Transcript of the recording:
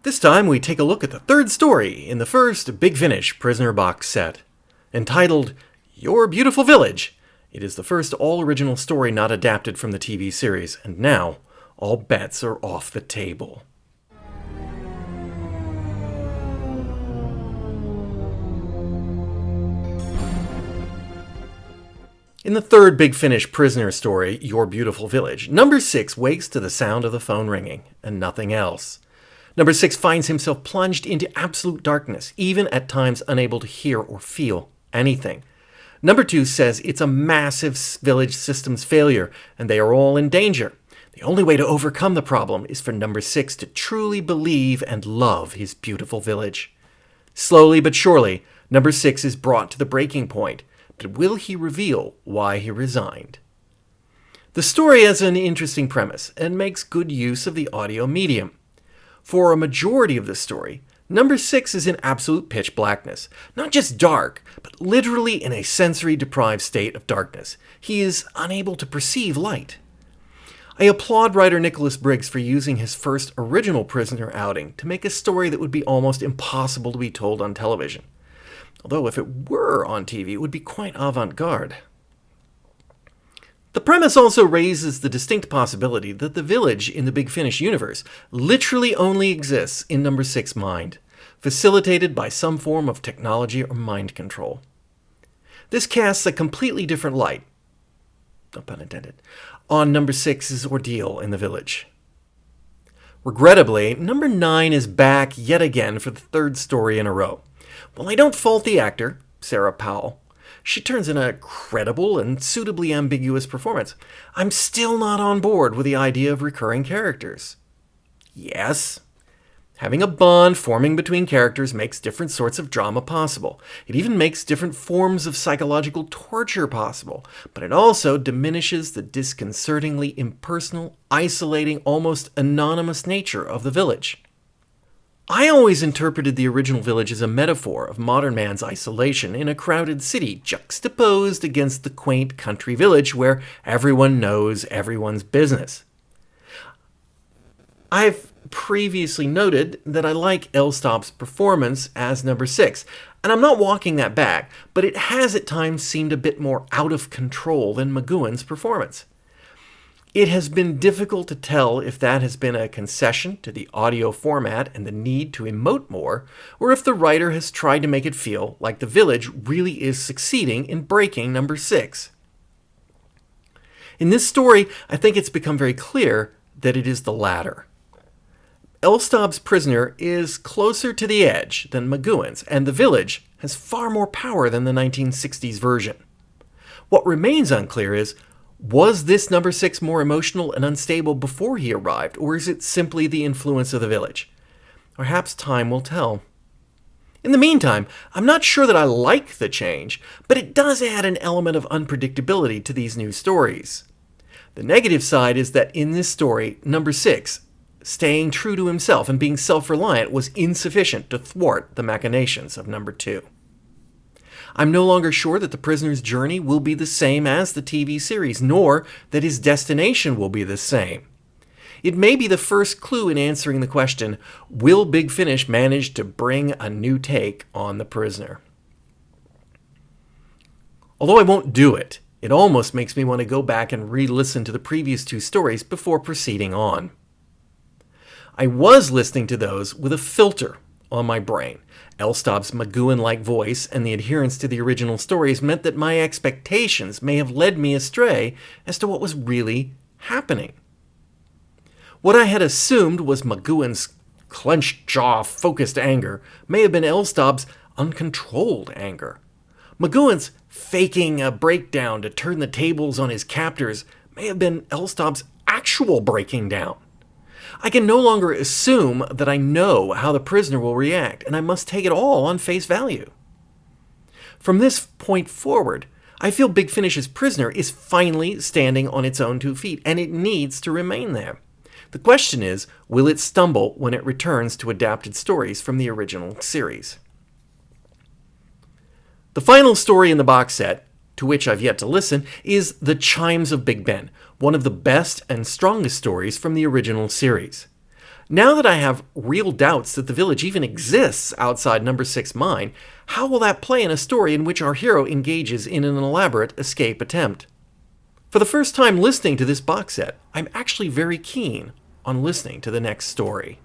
This time we take a look at the third story in the first Big Finish Prisoner box set. Entitled, Your Beautiful Village. It is the first all-original story not adapted from the TV series, and now all bets are off the table. In the third Big Finish Prisoner story, Your Beautiful Village, Number 6 wakes to the sound of the phone ringing, and nothing else. Number 6 finds himself plunged into absolute darkness, even at times unable to hear or feel anything. Number 2 says it's a massive village systems failure, and they are all in danger. The only way to overcome the problem is for Number 6 to truly believe and love his beautiful village. Slowly but surely, Number 6 is brought to the breaking point, but will he reveal why he resigned? The story has an interesting premise and makes good use of the audio medium. For a majority of the story, Number 6 is in absolute pitch blackness. Not just dark, but literally in a sensory-deprived state of darkness. He is unable to perceive light. I applaud writer Nicholas Briggs for using his first original prisoner outing to make a story that would be almost impossible to be told on television. Although if it were on TV, it would be quite avant-garde. The premise also raises the distinct possibility that the village in the Big Finish universe literally only exists in Number 6's mind, facilitated by some form of technology or mind control. This casts a completely different light, no pun intended, on Number 6's ordeal in the village. Regrettably, Number 9 is back yet again for the third story in a row. While I don't fault the actor, Sarah Powell, she turns in a credible and suitably ambiguous performance. I'm still not on board with the idea of recurring characters. Yes, having a bond forming between characters makes different sorts of drama possible. It even makes different forms of psychological torture possible. But it also diminishes the disconcertingly impersonal, isolating, almost anonymous nature of the village. I always interpreted the original village as a metaphor of modern man's isolation in a crowded city, juxtaposed against the quaint country village where everyone knows everyone's business. I've previously noted that I like Elstop's performance as Number 6, and I'm not walking that back, but it has at times seemed a bit more out of control than McGoohan's performance. It has been difficult to tell if that has been a concession to the audio format and the need to emote more, or if the writer has tried to make it feel like the village really is succeeding in breaking Number 6. In this story, I think it's become very clear that it is the latter. Elstop's prisoner is closer to the edge than McGoohan's, and the village has far more power than the 1960s version. What remains unclear is, was this Number 6 more emotional and unstable before he arrived, or is it simply the influence of the village? Perhaps time will tell. In the meantime, I'm not sure that I like the change, but it does add an element of unpredictability to these new stories. The negative side is that in this story, Number 6, staying true to himself and being self-reliant, was insufficient to thwart the machinations of Number 2. I'm no longer sure that the prisoner's journey will be the same as the TV series, nor that his destination will be the same. It may be the first clue in answering the question, will Big Finish manage to bring a new take on the prisoner? Although I won't do it, it almost makes me want to go back and re-listen to the previous two stories before proceeding on. I was listening to those with a filter on my brain. Elstop's McGoohan-like voice and the adherence to the original stories meant that my expectations may have led me astray as to what was really happening. What I had assumed was McGoohan's clenched jaw, focused anger may have been Elstop's uncontrolled anger. McGoohan's faking a breakdown to turn the tables on his captors may have been Elstop's actual breaking down. I can no longer assume that I know how the prisoner will react, and I must take it all on face value. From this point forward, I feel Big Finish's prisoner is finally standing on its own 2 feet, and it needs to remain there. The question is, will it stumble when it returns to adapted stories from the original series? The final story in the box set, to which I've yet to listen, is The Chimes of Big Ben, one of the best and strongest stories from the original series. Now that I have real doubts that the village even exists outside number 6 mine, how will that play in a story in which our hero engages in an elaborate escape attempt? For the first time listening to this box set, I'm actually very keen on listening to the next story.